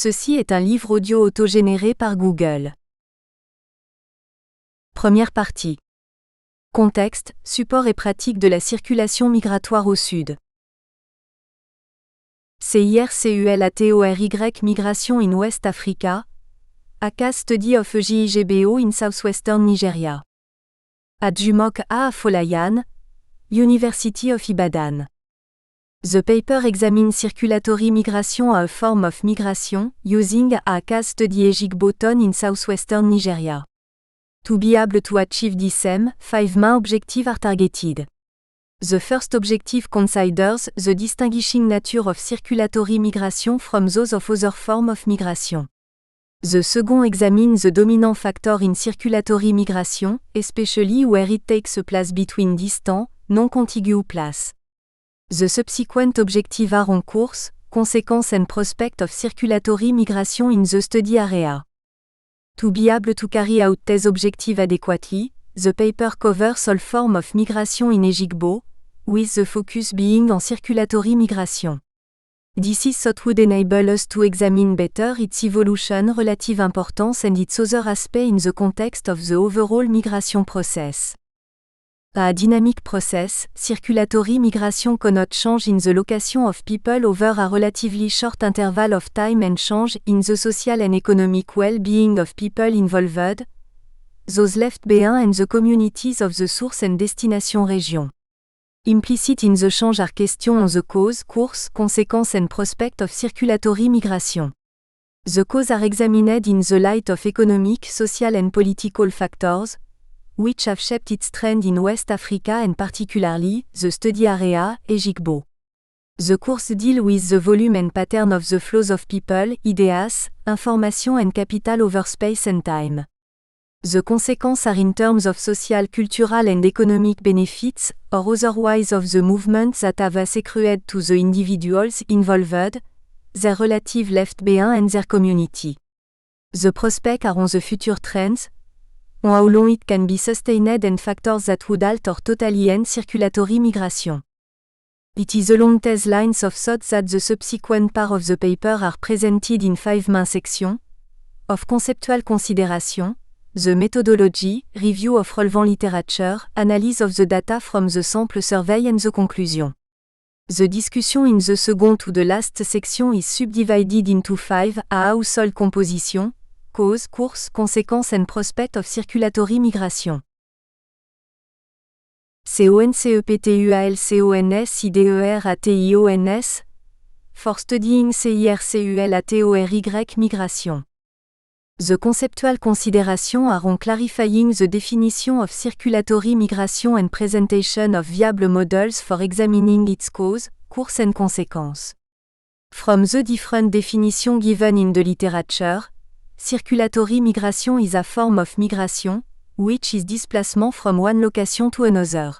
Ceci est un livre audio autogénéré par Google. Première partie. Contexte, support et pratique de la circulation migratoire au Sud. CIRCULATORY Migration in West Africa. A case study of EGIGBO in southwestern Nigeria. At Jumok Afolayan, University of Ibadan. The paper examines circulatory migration as a form of migration, using a case study EGIGBO in southwestern Nigeria. To be able to achieve this aim, 5 main objectives are targeted. The first objective considers the distinguishing nature of circulatory migration from those of other forms of migration. The second examines the dominant factor in circulatory migration, especially where it takes place between distant, non-contiguous places. The subsequent objectives are on course, consequence and prospect of circulatory migration in the study area. To be able to carry out these objectives adequately, the paper covers all forms of migration in EGIGBO, with the focus being on circulatory migration. This is thought would enable us to examine better its evolution, relative importance and its other aspects in the context of the overall migration process. A dynamic process, circulatory migration cannot change in the location of people over a relatively short interval of time and change in the social and economic well-being of people involved, those left behind and the communities of the source and destination region. Implicit in the change are questions on the cause, course, consequence and prospect of circulatory migration. The causes are examined in the light of economic, social and political factors, which have shaped its trend in West Africa and particularly, the study area, EGIGBO. The course deal with the volume and pattern of the flows of people, ideas, information and capital over space and time. The consequences are in terms of social, cultural and economic benefits, or otherwise of the movements that have accrued to the individuals involved, their relative left behind and their community. The prospects are on the future trends, on how long it can be sustained and factors that would halt or totally end circulatory migration. It is along these lines of thought that the subsequent part of the paper are presented in 5 main sections, of conceptual consideration, the methodology, review of relevant literature, analysis of the data from the sample survey and the conclusion. The discussion in the second to the last section is subdivided into 5 a household composition, cause, course, consequence and prospect of circulatory migration. CONCEPTUALCONSIDERATIONS for studying CIRCULATORY migration. The conceptual consideration are on clarifying the definition of circulatory migration and presentation of viable models for examining its cause, course and consequence. From the different definitions given in the literature, circulatory migration is a form of migration, which is displacement from one location to another.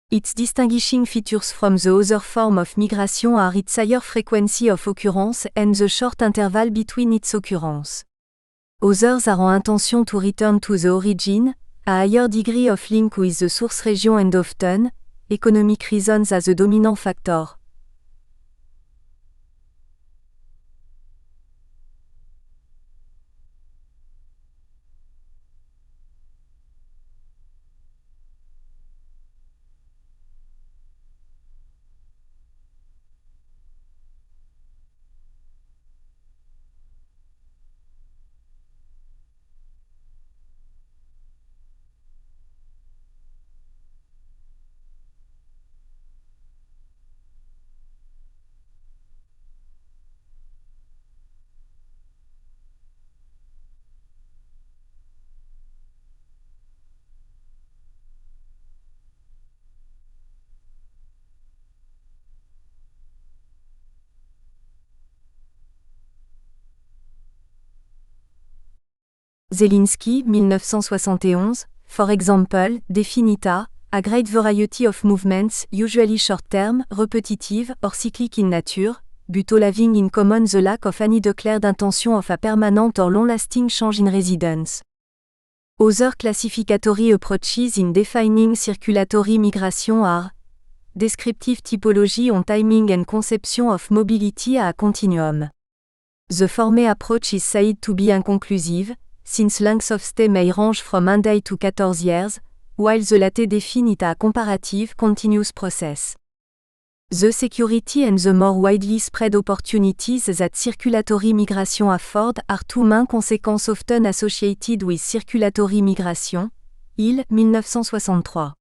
Its distinguishing features from the other form of migration are its higher frequency of occurrence and the short interval between its occurrence. Others are en intention to return to the origin, a higher degree of link with the source region and often, economic reasons as the dominant factor. Zelinski, 1971, for example, definita, a great variety of movements, usually short-term, repetitive, or cyclic in nature, but all having in common the lack of any declared intention of a permanent or long-lasting change in residence. Other classificatory approaches in defining circulatory migration are descriptive typology on timing and conception of mobility a continuum. The former approach is said to be inconclusive, since length of stay may range from 1 day to 14 years, while the latter define it a comparative continuous process. The security and the more widely spread opportunities that circulatory migration afford are two main consequences often associated with circulatory migration. Hill, 1963.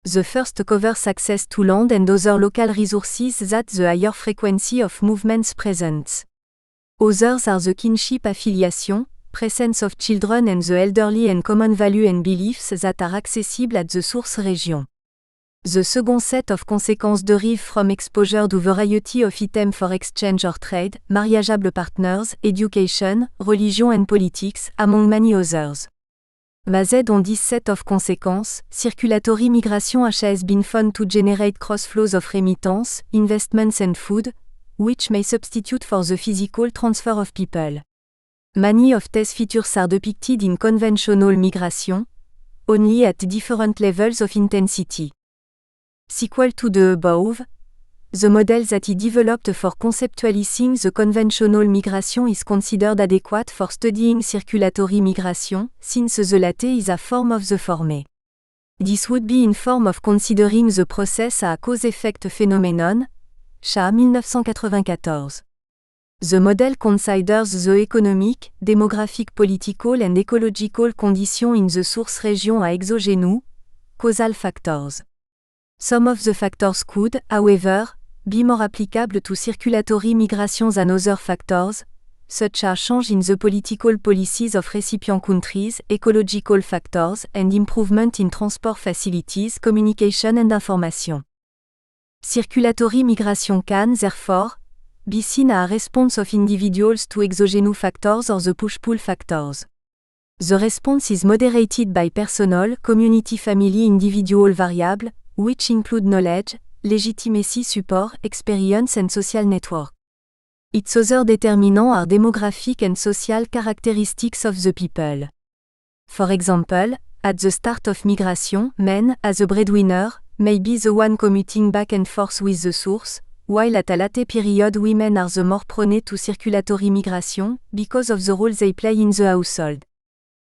The first covers access to land and other local resources that the higher frequency of movements presents. Others are the kinship affiliation, presence of children and the elderly and common value and beliefs that are accessible at the source region. The second set of consequences derive from exposure to variety of items for exchange or trade, marriageable partners, education, religion and politics, among many others. Based on this set of consequences, circulatory migration has been found to generate cross flows of remittance, investments and food, which may substitute for the physical transfer of people. Many of these features are depicted in conventional migration, only at different levels of intensity. Sequel to the above, the model that he developed for conceptualizing the conventional migration is considered adequate for studying circulatory migration, since the latter is a form of the former. This would be in form of considering the process a cause-effect phenomenon, Shah 1994. The model considers the economic, demographic, political and ecological conditions in the source region as exogenous, causal factors. Some of the factors could, however, be more applicable to circulatory migration than other factors, such as change in the political policies of recipient countries, ecological factors, and improvement in transport facilities, communication and information. Circulatory migration can, therefore, be seen as a response of individuals to exogenous factors or the push-pull factors. The response is moderated by personal, community, family, individual variables, which include knowledge, legitimacy, support, experience and social network. Its other determinants are demographic and social characteristics of the people. For example, at the start of migration, men, as a breadwinner, may be the one commuting back and forth with the source, while at a later period women are the more prone to circulatory migration, because of the role they play in the household.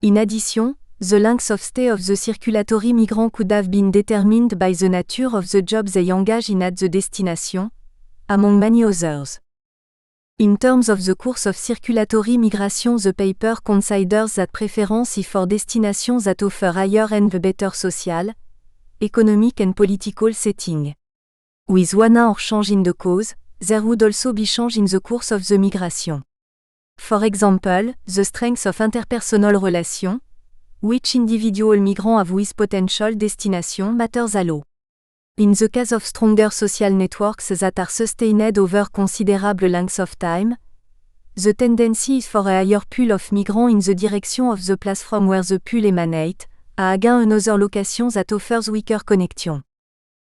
In addition, the length of stay of the circulatory migrant could have been determined by the nature of the job they engage in at the destination, among many others. In terms of the course of circulatory migration, the paper considers that preference is for destinations that offer higher and better social, economic and political setting. With one or change in the cause, there would also be change in the course of the migration. For example, the strength of interpersonal relations, which individual migrants have with potential destination matters a lot. In the case of stronger social networks that are sustained over considerable lengths of time, the tendency is for a higher pool of migrants in the direction of the place from where the pool emanates, a again another location that offers weaker connection.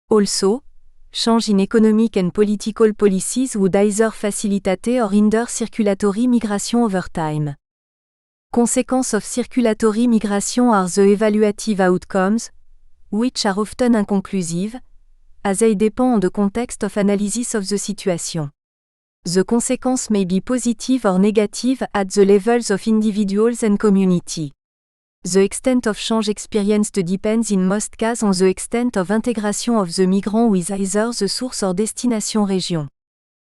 Also, change in economic and political policies would either facilitate or hinder circulatory migration over time. Consequences of circulatory migration are the evaluative outcomes, which are often inconclusive, as they depend on the context of analysis of the situation. The consequences may be positive or negative at the levels of individuals and community. The extent of change experienced depends in most cases on the extent of integration of the migrant with either the source or destination region.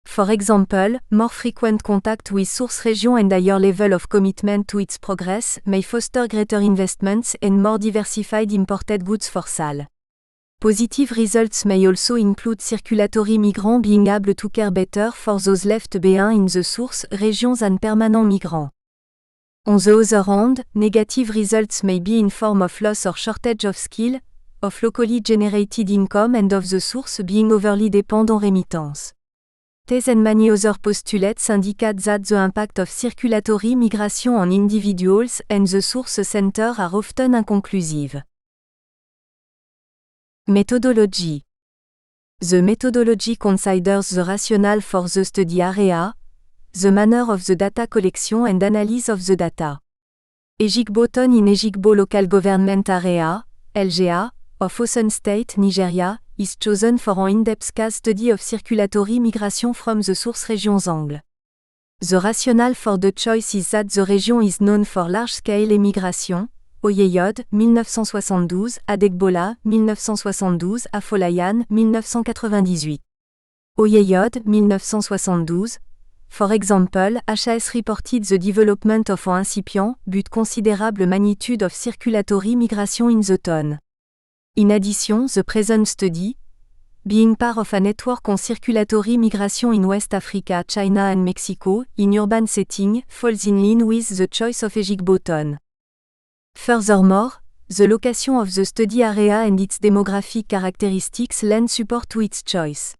For example, more frequent contact with source region and higher level of commitment to its progress may foster greater investments and more diversified imported goods for sale. Positive results may also include circulatory migrants being able to care better for those left behind in the source region than permanent migrants. On the other hand, negative results may be in form of loss or shortage of skill, of locally generated income and of the source being overly dependent on remittance. These and many other postulates indicate that the impact of circulatory migration on individuals and the source center are often inconclusive. Methodology. The methodology considers the rationale for the study area, the manner of the data collection and analysis of the data. Ejigbo-Town in Ejigbo Local Government Area, LGA, of Osun State, Nigeria, is chosen for an in-depth case study of circulatory migration from the source region's angle. The rationale for the choice is that the region is known for large-scale immigration. Oyeyod, 1972, Adegbola, 1972, Afolayan, 1998. Oyeyod, 1972. For example, HAS reported the development of an incipient, but considerable magnitude of circulatory migration in the town. In addition, the present study, being part of a network on circulatory migration in West Africa, China and Mexico, in urban setting, falls in line with the choice of Ejigbo. Furthermore, the location of the study area and its demographic characteristics lend support to its choice.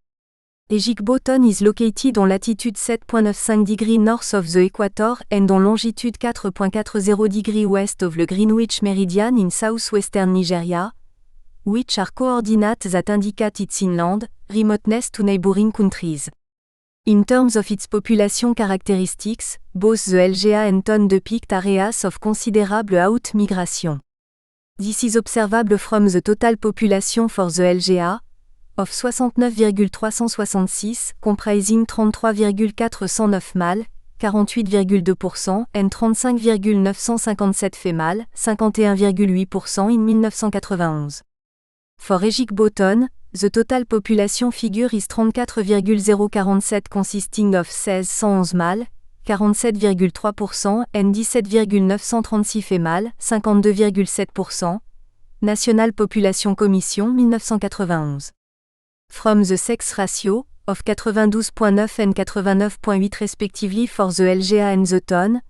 Ejigbo is located on latitude 7.95 degrees north of the equator and on longitude 4.40 degrees west of the Greenwich Meridian in southwestern Nigeria, which are coordinates that indicate its inland, remoteness to neighboring countries. In terms of its population characteristics, both the LGA and TON depict areas of considerable out-migration. This is observable from the total population for the LGA, of 69,366, comprising 33,409 mâles, 48,2%, and 35,957 femelles, 51,8% in 1991. For Ejigbo, the total population figure is 34,047 consisting of 1611 mâles, 47,3% and 17,936 femelles, 52,7%. National Population Commission 1991. From the sex ratio, of 92.9 and 89.8 respectively for the LGA and the TON,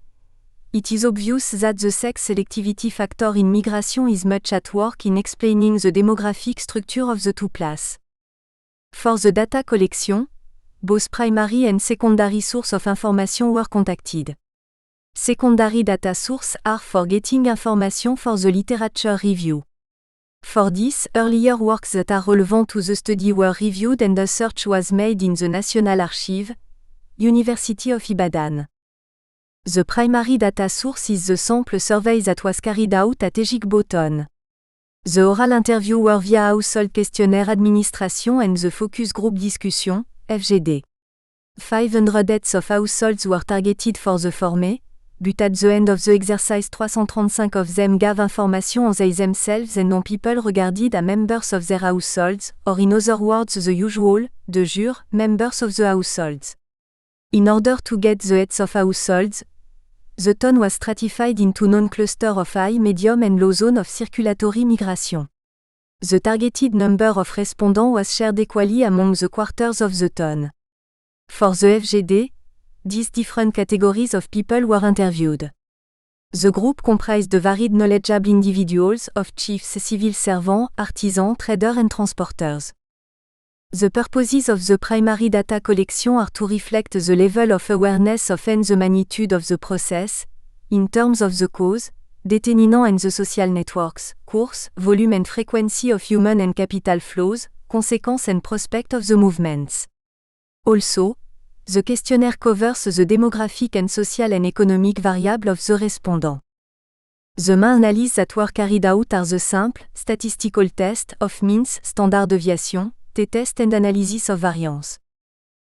it is obvious that the sex selectivity factor in migration is much at work in explaining the demographic structure of the two places. For the data collection, both primary and secondary sources of information were contacted. Secondary data sources are for getting information for the literature review. For this, earlier works that are relevant to the study were reviewed and a search was made in the National Archive, University of Ibadan. The primary data source is the sample survey that was carried out at Ejigbo. The oral interview were via household questionnaire administration and the focus group discussion, FGD. 500 heads of households were targeted for the former, but at the end of the exercise 335 of them gave information on they themselves and on people regarded as members of their households, or in other words the usual, de jure, members of the households. In order to get the heads of households, the TON was stratified into non-cluster of high, medium and low zone of circulatory migration. The targeted number of respondents was shared equally among the quarters of the TON. For the FGD, these different categories of people were interviewed. The group comprised the varied knowledgeable individuals of chiefs, civil servants, artisans, traders and transporters. The purposes of the primary data collection are to reflect the level of awareness of and the magnitude of the process, in terms of the cause, determinant and the social networks, course, volume and frequency of human and capital flows, consequence and prospect of the movements. Also, the questionnaire covers the demographic and social and economic variables of the respondent. The main analyses that were carried out are the simple, statistical test of means, standard deviation, t-test and analysis of variance.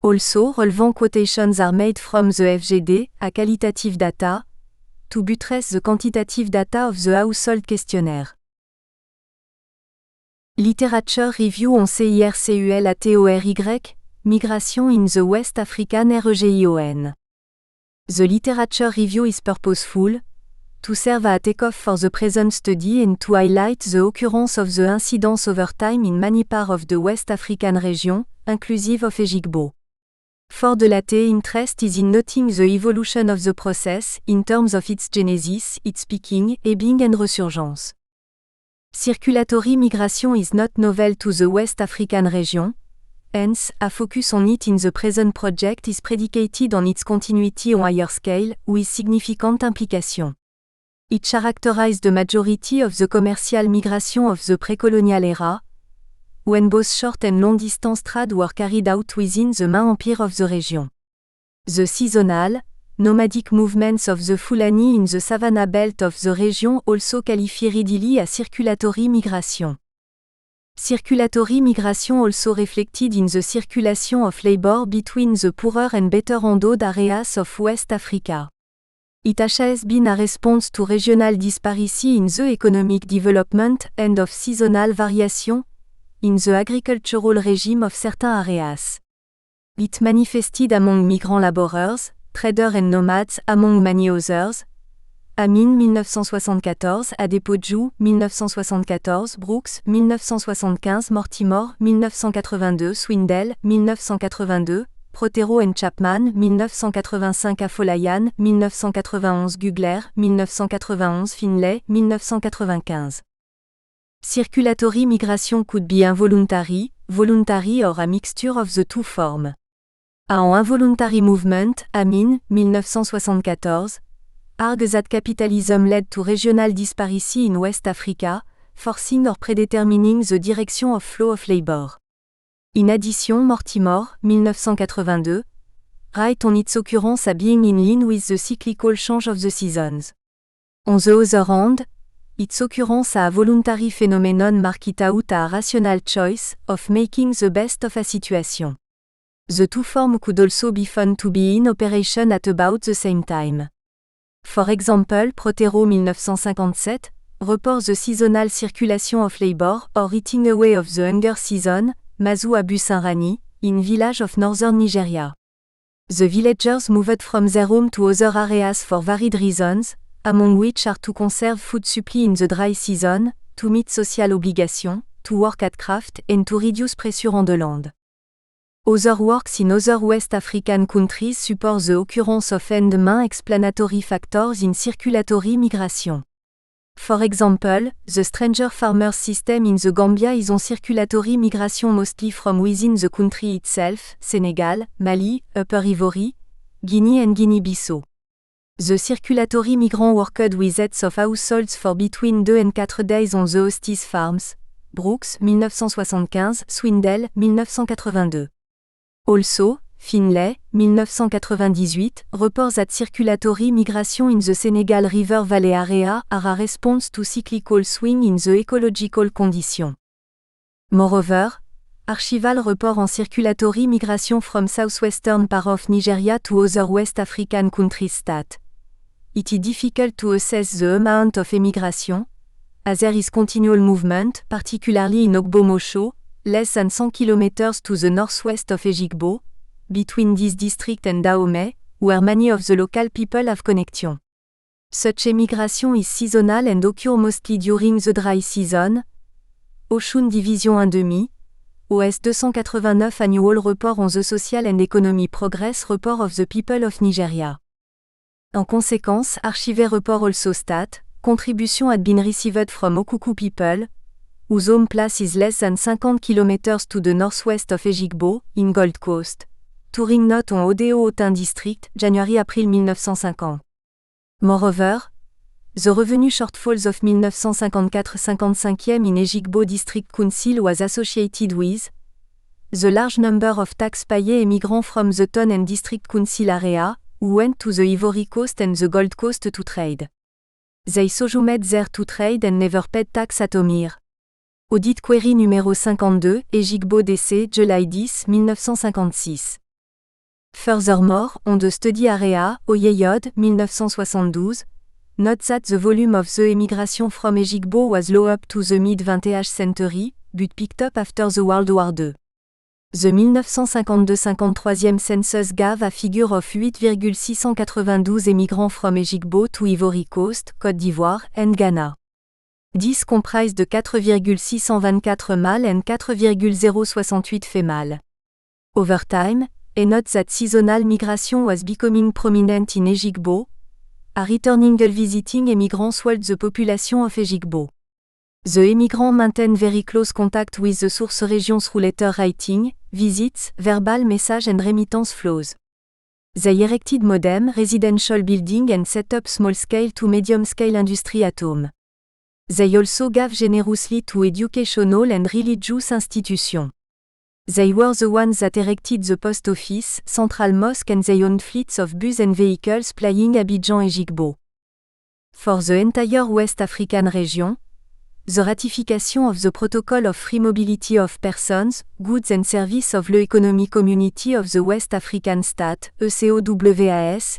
Also, relevant quotations are made from the FGD, a qualitative data, to buttress the quantitative data of the household questionnaire. Literature review on CIRCULATORY, Migration in the West African region. The literature review is purposeful, to serve as a takeoff for the present study and to highlight the occurrence of the incidence over time in many parts of the West African region, inclusive of Ejigbo. For the latter, interest is in noting the evolution of the process, in terms of its genesis, its peaking, ebbing and resurgence. Circulatory migration is not novel to the West African region, hence, a focus on it in the present project is predicated on its continuity on higher scale, with significant implications. It characterized the majority of the commercial migration of the pre-colonial era, when both short and long-distance trade were carried out within the main empire of the region. The seasonal, nomadic movements of the Fulani in the savanna belt of the region also qualify readily as circulatory migration. Circulatory migration also reflected in the circulation of labor between the poorer and better endowed areas of West Africa. It has been a response to regional disparity in the economic development and of seasonal variation in the agricultural regime of certain areas. It manifested among migrant laborers, traders and nomads among many others. Amin 1974, Adepoju 1974, Brooks 1975, Mortimer 1982, Swindell 1982, Protero and Chapman 1985, Afolayan 1991, Gugler 1991, Finlay 1995. Circulatory migration could be involuntary, voluntary or a mixture of the two forms. En involuntary movement, Amin 1974, argues that capitalism led to regional disparity in West Africa, forcing or predetermining the direction of flow of labor. In addition, Mortimer, 1982, write on its occurrence as being in line with the cyclical change of the seasons. On the other hand, its occurrence as a voluntary phenomenon mark it out a rational choice of making the best of a situation. The two forms could also be found to be in operation at about the same time. For example, Protero 1957 reports the seasonal circulation of labor or eating away of the hunger season, Mazu Abu Sinrani, in village of northern Nigeria. The villagers moved from their home to other areas for varied reasons, among which are to conserve food supply in the dry season, to meet social obligations, to work at craft and to reduce pressure on the land. Other works in other West African countries support the occurrence of end-main explanatory factors in circulatory migration. For example, the stranger farmers system in the Gambia is on circulatory migration mostly from within the country itself, Senegal, Mali, Upper Ivory, Guinea and Guinea-Bissau. The circulatory migrant worked with heads of households for between 2 and 4 days on the hosties farms. Brooks, 1975, Swindell, 1982. Also, Finlay, 1998, reports that circulatory migration in the Senegal River Valley area are a response to cyclical swing in the ecological condition. Moreover, archival report on circulatory migration from southwestern part of Nigeria to other West African countries stat. It is difficult to assess the amount of emigration, as there is continual movement, particularly in Ogbomosho, less than 100 km to the northwest of Ejigbo, between this district and Dahomey, where many of the local people have connection. Such emigration is seasonal and occurs mostly during the dry season. Oshun Division 1,5, OS 289 Annual Report on the Social and Economic Progress Report of the People of Nigeria. En conséquence, Archive Report also stat, contribution had been received from Okuku people, whose home place is less than 50 km to the northwest of Ejigbo, in Gold Coast. Touring note on Odeo-Otin District, January-April 1950. Moreover, the revenue shortfalls of 1954-55 in Ejigbo District Council was associated with the large number of tax-payers immigrants from the town and district council area, who went to the Ivory Coast and the Gold Coast to trade. They sojourned there to trade and never paid tax at Omir. Audit query numéro 52, Ejigbo DC, July 10, 1956. Furthermore, on the study area, Oyeyod, 1972, note that the volume of the emigration from Ejigbo was low up to the mid-20th century, but picked up after the World War II. The 1952-53 census gave a figure of 8,692 immigrants from Ejigbo to Ivory Coast, Côte d'Ivoire, and Ghana. This comprised 4,624 mâles and 4,068 females. Over time, a note that seasonal migration was becoming prominent in Ejigbo, a returning visiting immigrants swelled the population of Ejigbo. The immigrants maintain very close contact with the source region through letter writing, visits, verbal message and remittance flows. They erected modern residential building and set up small-scale to medium-scale industry at home. They also gave generously to educational and religious institutions. They were the ones that erected the post office, central mosque and they owned fleets of bus and vehicles plying Abidjan Ejigbo. For the entire West African region, the ratification of the Protocol of Free Mobility of Persons, Goods and Services of the Economic Community of the West African State, ECOWAS,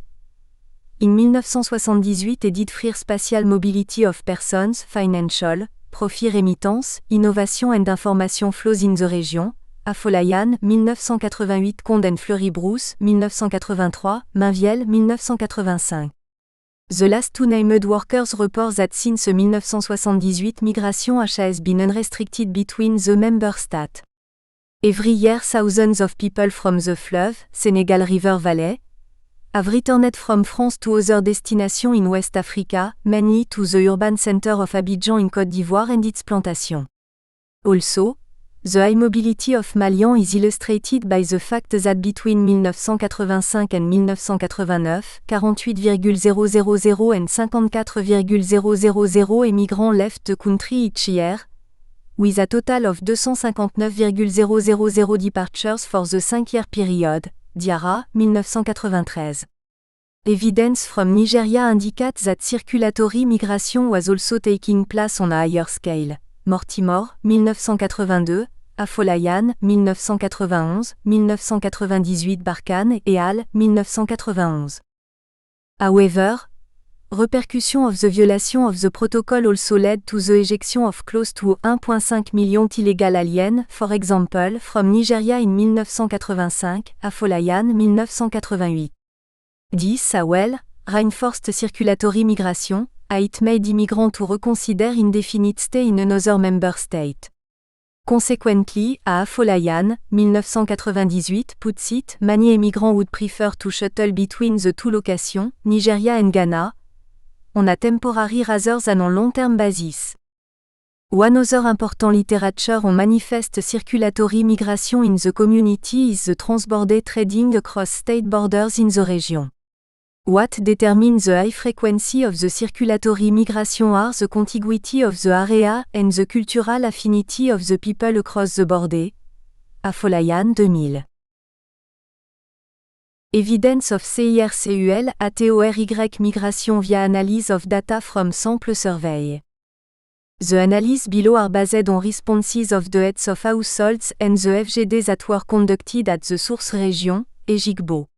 in 1978 et dit Free Spatial Mobility of Persons, Financial, Profit Remittance, Innovation and Information Flows in the Region, Afolayan, 1988 Conde and Fleury Bruce, 1983, Mainvielle, 1985. The last two named workers report that since 1978 migration has been unrestricted between the member states. Every year thousands of people from the Fleuve, Senegal River Valley, have returned from France to other destinations in West Africa, mainly to the urban center of Abidjan in Côte d'Ivoire and its plantation. Also, the high mobility of Malians is illustrated by the fact that between 1985 and 1989, 48,000 and 54,000 immigrants left the country each year, with a total of 259,000 departures for the 5-year period, Diarra, 1993. Evidence from Nigeria indicates that circulatory migration was also taking place on a higher scale. Mortimer, 1982, Afolayan, 1991, 1998 Barkhane et al., 1991. However, repercussion of the violation of the protocol also led to the ejection of close to 1.5 million illegal aliens, for example, from Nigeria in 1985, Afolayan, 1988. This, well, reinforced circulatory migration, it made immigrants to reconsider indefinite stay in another member state. Consequently, à Afolayan, 1998 puts it, many immigrants would prefer to shuttle between the two locations, Nigeria and Ghana, on a temporary rather than on long-term basis. One other important literature on manifest circulatory migration in the community is the transborder trading across state borders in the region. What determines the high frequency of the circulatory migration are the contiguity of the area and the cultural affinity of the people across the border. Afolayan 2000. Evidence of CIRCUL ATORY migration via analysis of data from sample survey. The analyses below are based on responses of the heads of households and the FGD that were conducted at the source region, EJIGBO.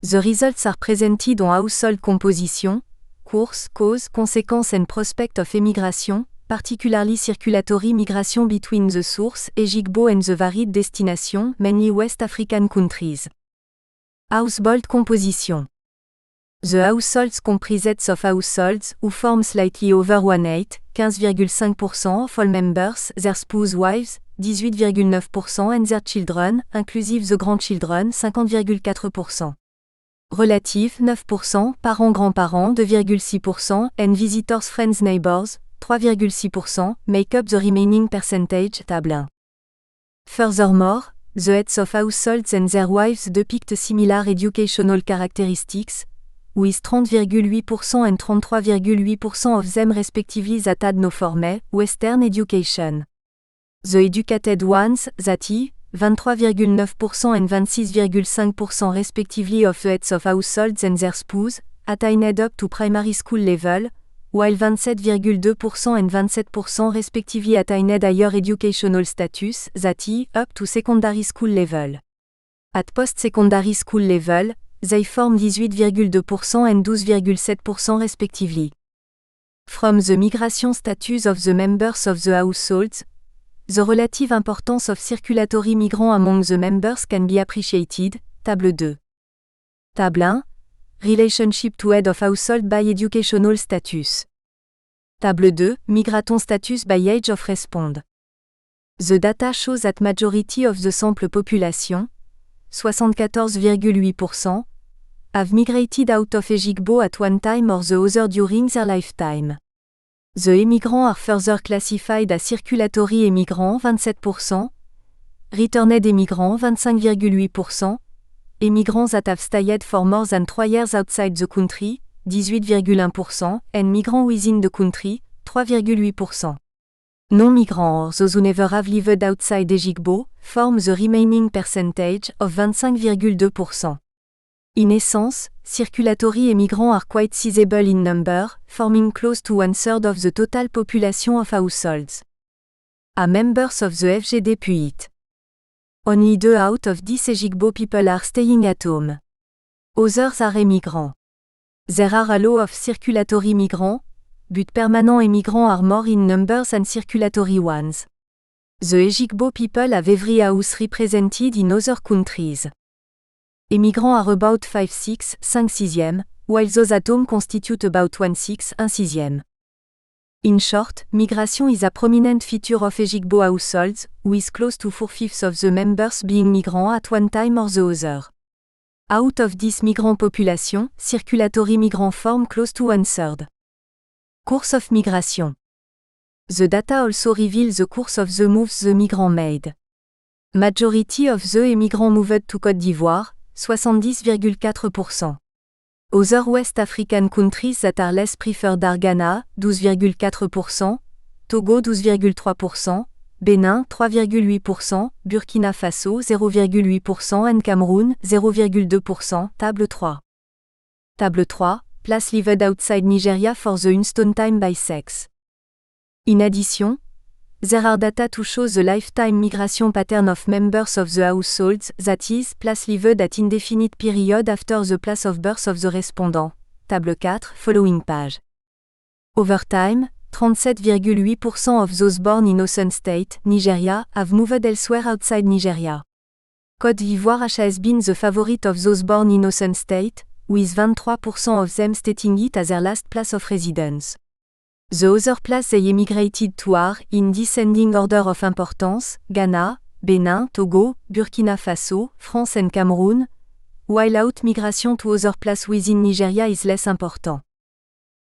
The results are presented on household composition, course, cause, consequence and prospect of emigration, particularly circulatory migration between the source, EJIGBO and the varied destination, mainly West African countries. Household composition. The households comprised of households who form slightly over 1/8, 15,5% of all members, their spouse wives, 18,9% and their children, inclusive the grandchildren, 50,4%. Relative, 9%, parents-grands-parents, 2,6%, and visitors friends neighbors, 3,6%, make up the remaining percentage, table 1. Furthermore, the heads of households and their wives depict similar educational characteristics, with 30,8% and 33,8% of them respectively that had no formal, Western education. The educated ones, that is, 23,9% and 26,5% respectively of the heads of households and their spouse, attained up to primary school level, while 27,2% and 27% respectively attained higher educational status, that is, up to secondary school level. At post-secondary school level, they form 18,2% and 12,7% respectively. From the migration status of the members of the households, the relative importance of circulatory migrants among the members can be appreciated, table 2. Table 1. Relationship to head of household by educational status. Table 2. Migraton status by age of respond. The data shows that majority of the sample population, 74,8%, have migrated out of EJIGBO at one time or the other during their lifetime. The immigrants are further classified as circulatory immigrants 27%, returned immigrants 25,8%, immigrants that have stayed for more than 3 years outside the country 18,1%, and migrants within the country 3,8%. Non-migrants or those who never have lived outside EJIGBO form the remaining percentage of 25,2%. In essence, circulatory immigrants are quite sizable in number, forming close to 1/3 of the total population of households. Members of the FGD PUIT. Only 2 out of 10 Ejigbo people are staying at home. Others are immigrants. There are a lot of circulatory migrants, but permanent immigrants are more in numbers than circulatory ones. The Ejigbo people have every house represented in other countries. Immigrants are about 5/6, while those at home constitute about 1/6. In short, migration is a prominent feature of Ejigbo households, with close to 4/5 of the members being migrants at one time or the other. Out of this migrant population, circulatory migrants form close to 1/3. Course of migration. The data also reveal the course of the moves the migrants made. Majority of the immigrants moved to Côte d'Ivoire, 70,4%. Other West African countries that are less preferred are Ghana, 12,4%, Togo 12,3%, Bénin 3,8%, Burkina Faso 0,8% and Cameroun 0,2%. Table 3. Table 3. Place lived outside Nigeria for the Unstone time by sex. In addition, there are data to show the lifetime migration pattern of members of the households, that is, place lived at indefinite period after the place of birth of the respondent. Table 4, following page. Over time, 37,8% of those born in Osun State, Nigeria, have moved elsewhere outside Nigeria. Côte d'Ivoire has been the favorite of those born in Osun State, with 23% of them stating it as their last place of residence. The other place they emigrated to are, in descending order of importance, Ghana, Benin, Togo, Burkina Faso, France and Cameroon, while out migration to other places within Nigeria is less important.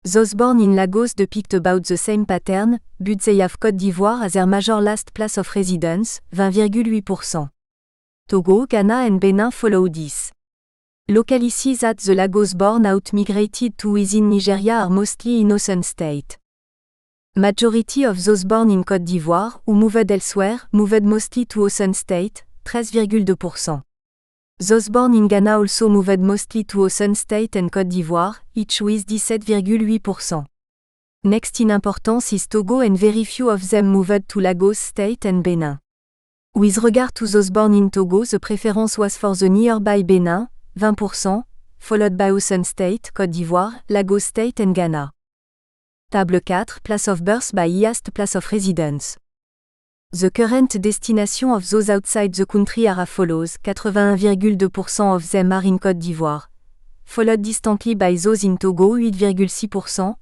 Those born in Lagos depict about the same pattern, but they have Côte d'Ivoire as their major last place of residence, 20,8%. Togo, Ghana and Benin follow this. Localities that the Lagos born out migrated to within Nigeria are mostly in Osun State. Majority of those born in Côte d'Ivoire, who moved elsewhere, moved mostly to Osun State, 13,2%. Those born in Ghana also moved mostly to Osun State and Côte d'Ivoire, each with 17,8%. Next in importance is Togo and very few of them moved to Lagos State and Benin. With regard to those born in Togo, the preference was for the nearby Benin, 20%, followed by Osun State, Côte d'Ivoire, Lagos State and Ghana. Table 4, place of birth by highest place of residence. The current destination of those outside the country are as follows: 81,2% of them are in Côte d'Ivoire, followed distantly by those in Togo 8,6%,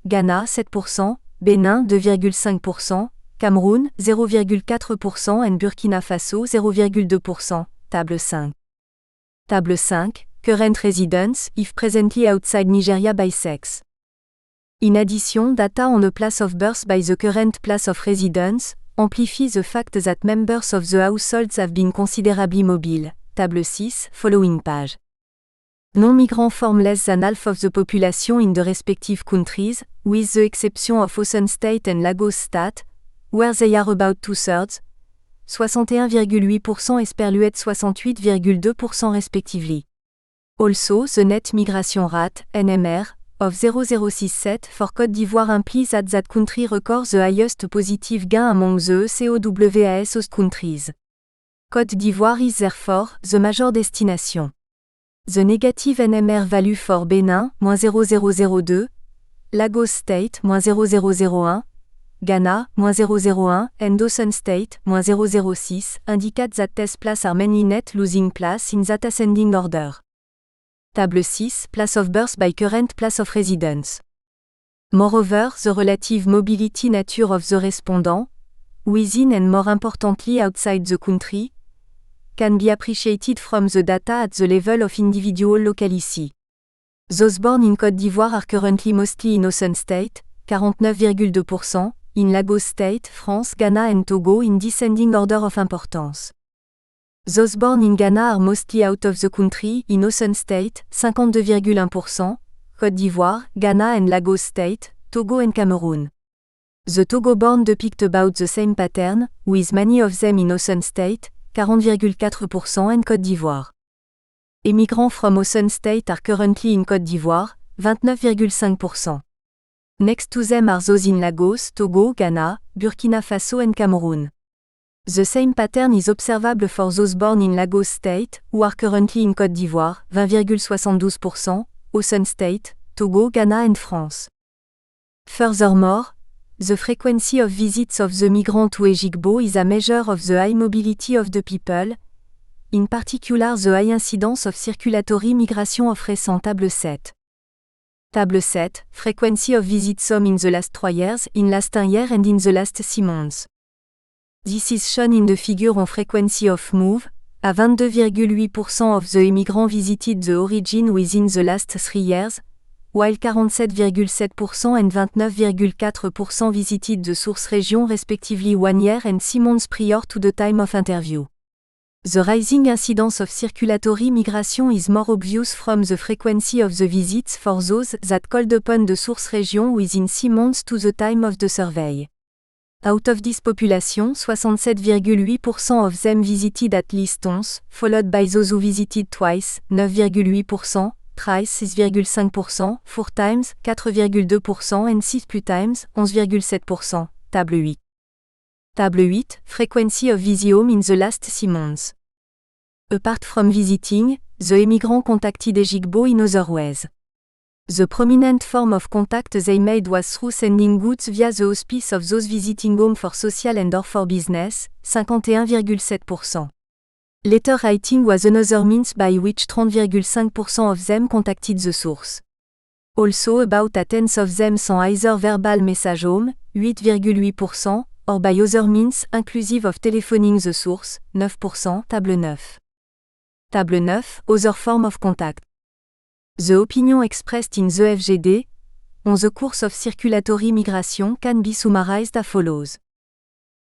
Ghana 7%, Bénin 2,5%, Cameroun 0,4% and Burkina Faso 0,2%. Table 5. Table 5. Current residence, if presently outside Nigeria by sex. In addition, data on the place of birth by the current place of residence amplify the fact that members of the households have been considerably mobile. Table 6, following page. Non-migrants form less than half of the population in the respective countries, with the exception of Osun State and Lagos State, where they are about 2/3, 61,8% Esperluette 68,2% respectively. Also, the net migration rate, NMR, of 0,067 for Côte d'Ivoire implies that country records the highest positive gain among the ECOWAS host countries. Côte d'Ivoire is therefore the major destination. The negative NMR value for Benin, -0,002, Lagos State, -0,001, Ghana, -0,01, and Osun State, -0,06, indicate that these places are mainly net losing place in that ascending order. Table 6, place of birth by current place of residence. Moreover, the relative mobility nature of the respondent, within and more importantly outside the country, can be appreciated from the data at the level of individual locality. Those born in Côte d'Ivoire are currently mostly in Osun State, 49,2%, in Lagos State, France, Ghana and Togo in descending order of importance. Those born in Ghana are mostly out of the country, in Osun State, 52,1%, Côte d'Ivoire, Ghana and Lagos State, Togo and Cameroon. The Togo-born depict about the same pattern, with many of them in Osun State, 40,4% and Côte d'Ivoire. Immigrants from Osun State are currently in Côte d'Ivoire, 29,5%. Next to them are those in Lagos, Togo, Ghana, Burkina Faso and Cameroon. The same pattern is observable for those born in Lagos State, who are currently in Côte d'Ivoire, 20,72%, Osun State, Togo, Ghana and France. Furthermore, the frequency of visits of the migrant to Ejigbo is a measure of the high mobility of the people, in particular the high incidence of circulatory migration of recent Table 7. Table 7, frequency of visits some in the last 3 years, in last 1 year and in the last 6 months. This is shown in the figure on frequency of move, a 22,8% of the immigrants visited the origin within the last 3 years, while 47,7% and 29,4% visited the source region respectively 1 year and 6 months prior to the time of interview. The rising incidence of circulatory migration is more obvious from the frequency of the visits for those that called upon the source region within 6 months to the time of the survey. Out of this population, 67,8% of them visited at least once, followed by those who visited twice, 9,8%, thrice 6,5%, 4 times, 4,2% and 6 plus times, 11,7%, Table 8. Table 8, frequency of visio in the last 6 months. Apart from visiting, the immigrant contacted Ejigbo in other ways. The prominent form of contact they made was through sending goods via the hospice of those visiting home for social and or for business, 51,7%. Letter writing was another means by which 30,5% of them contacted the source. Also about a tenth of them sent either verbal message home, 8,8%, or by other means inclusive of telephoning the source, 9%, Table 9. Table 9, other form of contact. The opinion expressed in the FGD, on the course of circulatory migration can be summarized as follows.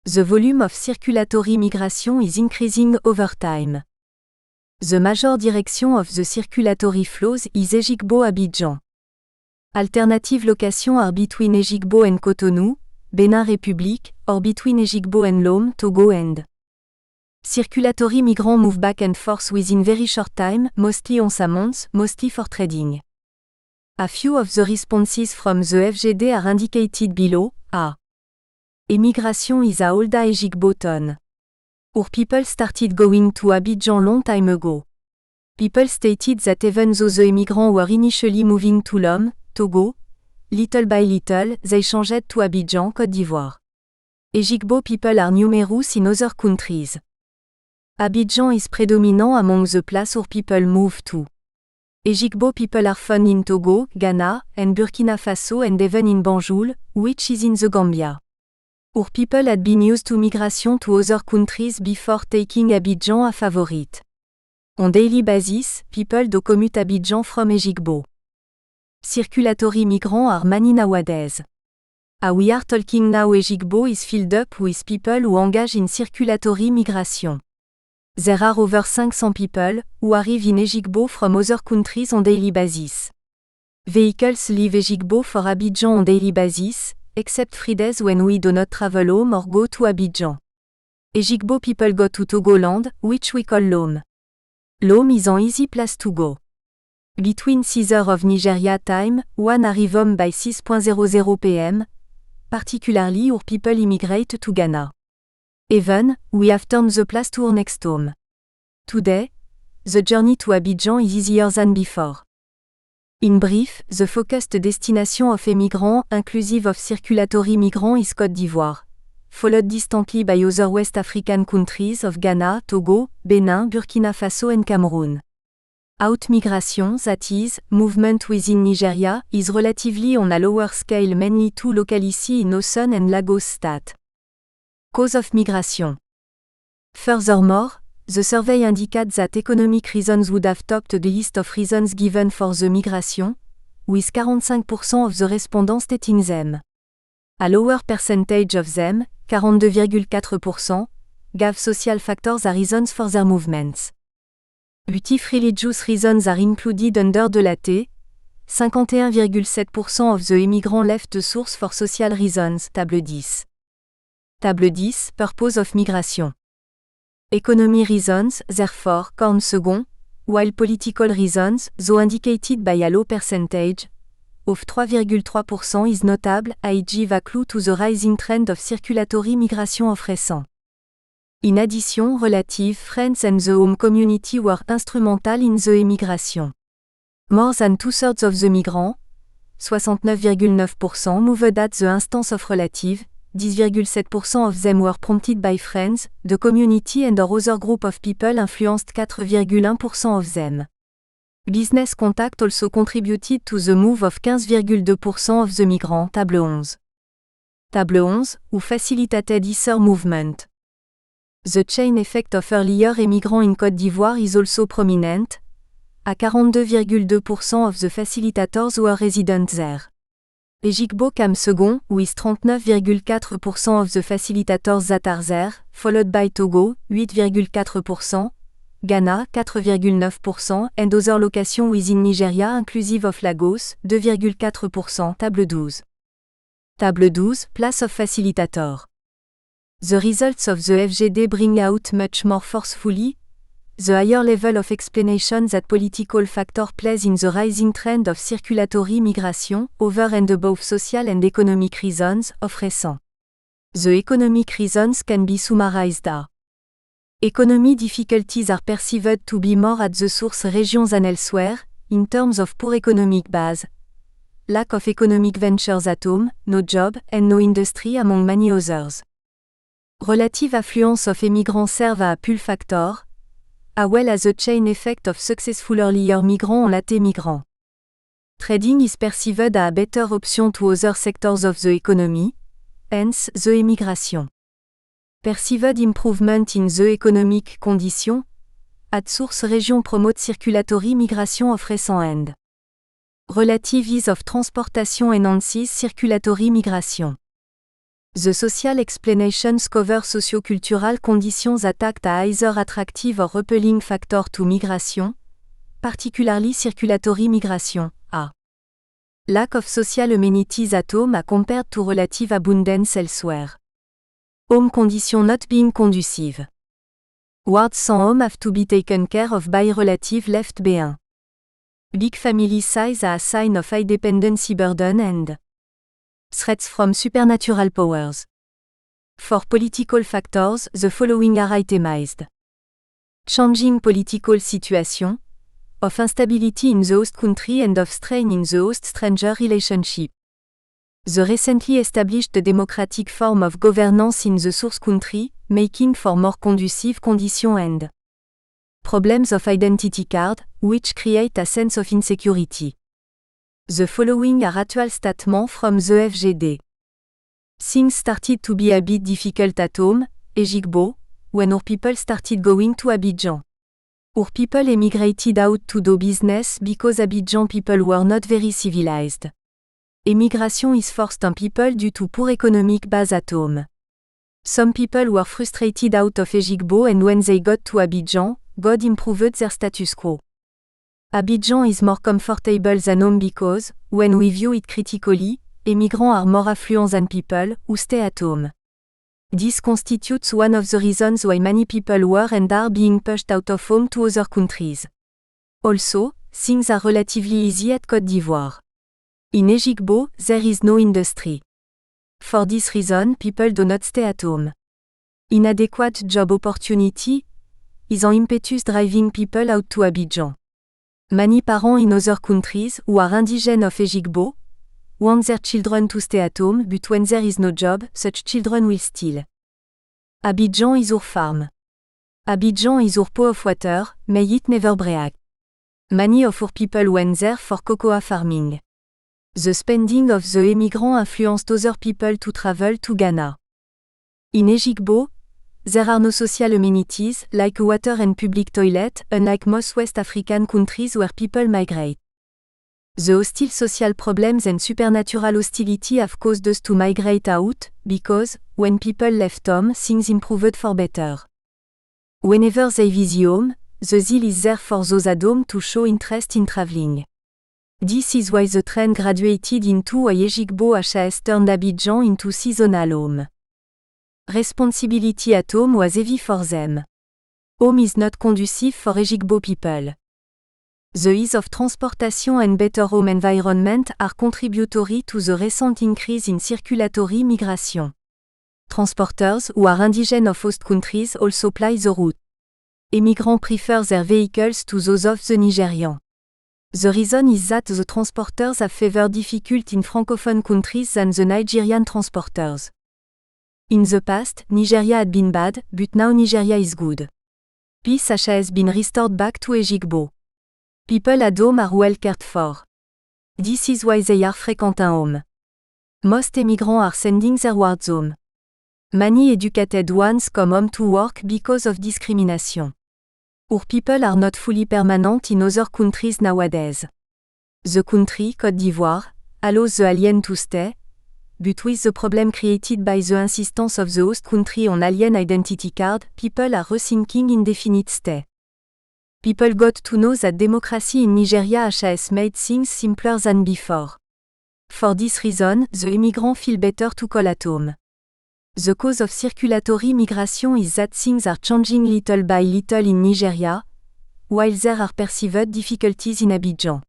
The volume of circulatory migration is increasing over time. The major direction of the circulatory flows is Ejigbo-Abidjan. Alternative locations are between Ejigbo and Cotonou, Benin Republic, or between Ejigbo and Lome, Togo and. Circulatory migrants move back and forth within very short time, mostly on months, mostly for trading. A few of the responses from the FGD are indicated below. A. Emigration is a older Ejigbo town. Our people started going to Abidjan long time ago. People stated that even though the immigrants were initially moving to Lome, Togo, little by little, they changed to Abidjan, Côte d'Ivoire. Ejigbo people are numerous in other countries. Abidjan is predominant among the places where people move to. Ejigbo people are found in Togo, Ghana, and Burkina Faso and even in Banjul, which is in the Gambia. Our people had been used to migration to other countries before taking Abidjan a favorite. On daily basis, people do commute Abidjan from Ejigbo. Circulatory migrants are many nowadays. As we are talking now, Ejigbo is filled up with people who engage in circulatory migration. There are over 500 people who arrive in Ejigbo from other countries on daily basis. Vehicles leave Ejigbo for Abidjan on daily basis, except Fridays when we do not travel home or go to Abidjan. Ejigbo people go to Togoland, which we call Lome. Lome is an easy place to go. Between 6 hours of Nigeria time, one arrive home by 6:00 p.m., particularly our people immigrate to Ghana. Even, we have turned the place to our next home. Today, the journey to Abidjan is easier than before. In brief, the focused destination of immigrants, inclusive of circulatory migrants, is Côte d'Ivoire, followed distantly by other West African countries of Ghana, Togo, Benin, Burkina Faso and Cameroon. Out-migration, that is, movement within Nigeria, is relatively on a lower scale mainly to locality in Osun and Lagos State. Cause of migration. Furthermore, the survey indicates that economic reasons would have topped the list of reasons given for the migration, with 45% of the respondents stating them. A lower percentage of them, 42,4%, gave social factors as reasons for their movements. But if religious reasons are included under the latter, 51,7% of the immigrants left the source for social reasons. Table 10. Table 10, Purpose of migration. Economy reasons, therefore, come second, while political reasons, though indicated by a low percentage of 3,3% is notable, give a clue to the rising trend of circulatory migration of recent. In addition, relative friends and the home community were instrumental in the emigration. More than two-thirds of the migrants, 69,9%, moved at the instance of relative, 10,7% of them were prompted by friends, the community and or other group of people influenced 4,1% of them. Business contact also contributed to the move of 15,2% of the migrants. Table 11. Table 11, who facilitated either movement. The chain effect of earlier immigrants in Côte d'Ivoire is also prominent. À 42,2% of the facilitators were resident there. Ejigbo came second, with 39,4% of the facilitators that are there, followed by Togo, 8,4%, Ghana, 4,9%, and other locations within Nigeria inclusive of Lagos, 2,4%. Table 12. Table 12, place of facilitator. The results of the FGD bring out much more forcefully the higher level of explanation that political factor plays in the rising trend of circulatory migration, over and above social and economic reasons, of recent. The economic reasons can be summarized as: economy difficulties are perceived to be more at the source regions than elsewhere, in terms of poor economic base, lack of economic ventures at home, no job, and no industry among many others. Relative affluence of immigrants serve as a pull factor, as well as the chain effect of successful earlier migrants on later migrants. Trading is perceived as a better option to other sectors of the economy, hence the emigration. Perceived improvement in the economic condition at source region promote circulatory migration of recent end. Relative ease of transportation enhances circulatory migration. The social explanations cover socio-cultural conditions that act as either attractive or repelling factor to migration, particularly circulatory migration. A. Lack of social amenities at home as compared to relative abundance elsewhere. Home condition not being conducive. Wards sans home have to be taken care of by relative left behind. Big family size as a sign of high dependency burden and threats from supernatural powers. For political factors, the following are itemized. Changing political situation, of instability in the host country and of strain in the host-stranger relationship. The recently established democratic form of governance in the source country, making for more conducive conditions and problems of identity card, which create a sense of insecurity. The following are actual statements from the FGD. Things started to be a bit difficult at home, Ejigbo, when our people started going to Abidjan. Our people emigrated out to do business because Abidjan people were not very civilized. Emigration is forced on people due to poor economic base at home. Some people were frustrated out of Ejigbo and when they got to Abidjan, God improved their status quo. Abidjan is more comfortable than home because, when we view it critically, immigrants are more affluent than people who stay at home. This constitutes one of the reasons why many people were and are being pushed out of home to other countries. Also, things are relatively easy at Côte d'Ivoire. In Ejigbo, there is no industry. For this reason, people do not stay at home. Inadequate job opportunity is an impetus driving people out to Abidjan. Many parents in other countries who are indigenous of Ejigbo want their children to stay at home, but when there is no job, such children will steal. Abidjan is our farm. Abidjan is our pool of water, may it never break. Many of our people went there for cocoa farming. The spending of the immigrants influenced other people to travel to Ghana. In Ejigbo, there are no social amenities, like water and public toilet, unlike most West African countries where people migrate. The hostile social problems and supernatural hostility have caused us to migrate out, because, when people left home, things improved for better. Whenever they visit home, the zeal is there for those at home to show interest in traveling. This is why the trend graduated into why Ejigbo has turned Abidjan into seasonal home. Responsibility at home was heavy for them. Home is not conducive for Ejigbo people. The ease of transportation and better home environment are contributory to the recent increase in circulatory migration. Transporters who are indigene of host countries also ply the route. Immigrants prefer their vehicles to those of the Nigerian. The reason is that the transporters have favored difficult in francophone countries than the Nigerian transporters. In the past, Nigeria had been bad, but now Nigeria is good. Peace has been restored back to Ejigbo. People at home are well cared for. This is why they are frequenting home. Most immigrants are sending their wards home. Many educated ones come home to work because of discrimination. Our people are not fully permanent in other countries nowadays. The country, Côte d'Ivoire, allows the alien to stay, but with the problem created by the insistence of the host country on alien identity card, people are rethinking indefinite stay. People got to know that democracy in Nigeria has made things simpler than before. For this reason, the immigrants feel better to call at home. The cause of circulatory migration is that things are changing little by little in Nigeria, while there are perceived difficulties in Abidjan.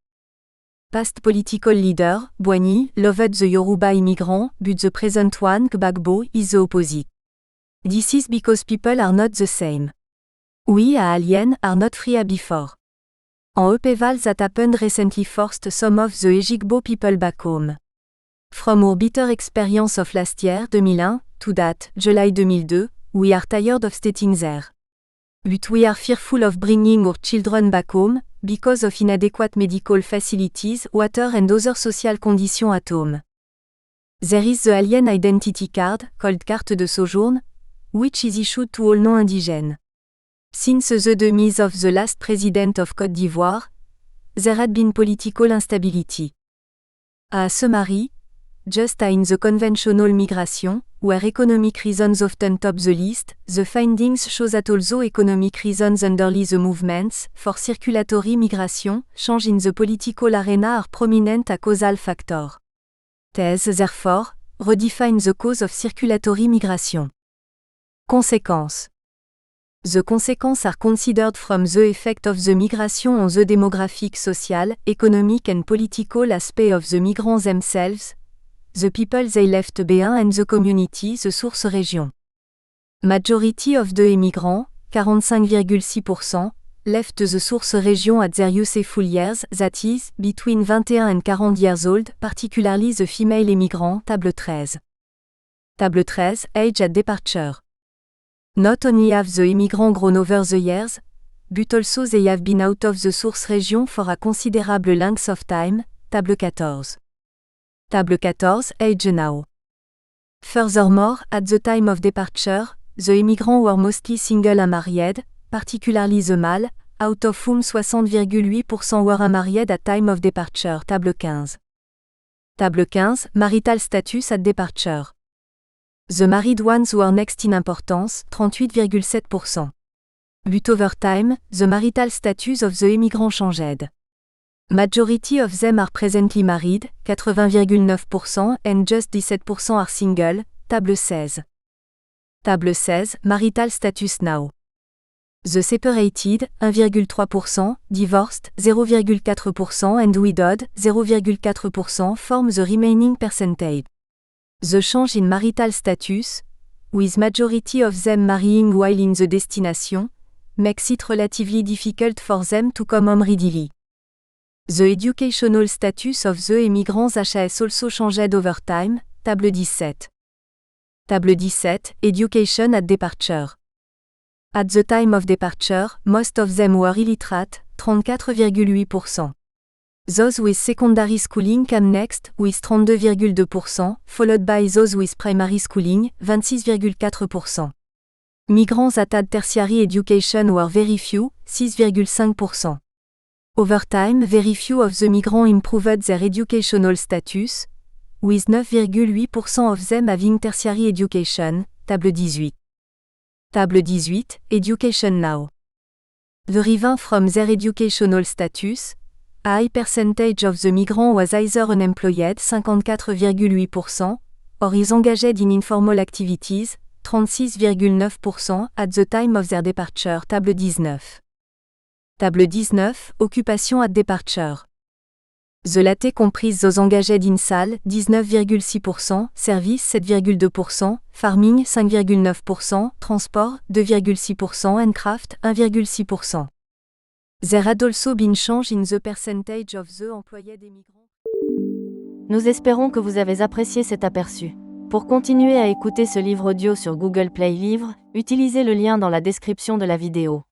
Past political leader, Bwani, loved the Yoruba immigrant, but the present one, Gbagbo, is the opposite. This is because people are not the same. We, aliens, are not free as before. An upheaval that happened recently forced some of the Ejigbo people back home. From our bitter experience of last year, 2001, to that, July 2002, we are tired of staying there. But we are fearful of bringing our children back home, because of inadequate medical facilities, water and other social conditions at home. There is the Alien Identity Card, called Carte de Sojourn, which is issued to all non-indigene. Since the demise of the last president of Côte d'Ivoire, there had been political instability. A summary, just as in the conventional migration, where economic reasons often top the list, the findings show that although economic reasons underlie the movements, for circulatory migration, change in the political arena are prominent as causal factor. These, therefore, redefine the cause of circulatory migration. Consequence. The consequences are considered from the effect of the migration on the demographic, social, economic and political aspect of the migrants themselves, the people they left behind and the community, the source region. Majority of the immigrants, 45,6%, left the source region at their useful years, that is, between 21 and 40 years old, particularly the female immigrant, table 13. Table 13, age at departure. Not only have the immigrants grown over the years, but also they have been out of the source region for a considerable length of time, table 14. Table 14, age now. Furthermore, at the time of departure, the immigrants were mostly single and married, particularly the male, out of whom 60,8% were unmarried at time of departure, table 15. Table 15, marital status at departure. The married ones were next in importance, 38,7%. But over time, the marital status of the immigrants changed. Majority of them are presently married, 80,9%, and just 17% are single, table 16. Table 16, marital status now. The separated, 1,3%, divorced, 0,4% and widowed, 0,4% form the remaining percentage. The change in marital status, with majority of them marrying while in the destination, makes it relatively difficult for them to come home readily. The educational status of the immigrants has also changed over time, table 17. Table 17, education at departure. At the time of departure, most of them were illiterate, 34,8%. Those with secondary schooling came next, with 32,2%, followed by those with primary schooling, 26,4%. Migrants that had tertiary education were very few, 6,5%. Over time, very few of the migrants improved their educational status, with 9,8% of them having tertiary education, table 18. Table 18, education now. Deriving from their educational status, a high percentage of the migrants was either unemployed, 54,8%, or is engaged in informal activities, 36,9%, at the time of their departure, table 19. Table 19, Occupation at Departure. The late comprise those engaged in sale, 19,6%, service 7,2%, farming 5,9%, transport 2,6% and craft 1,6%. There had also been change in the percentage of the employed immigrants. Nous espérons que vous avez apprécié cet aperçu. Pour continuer à écouter ce livre audio sur Google Play Livres, utilisez le lien dans la description de la vidéo.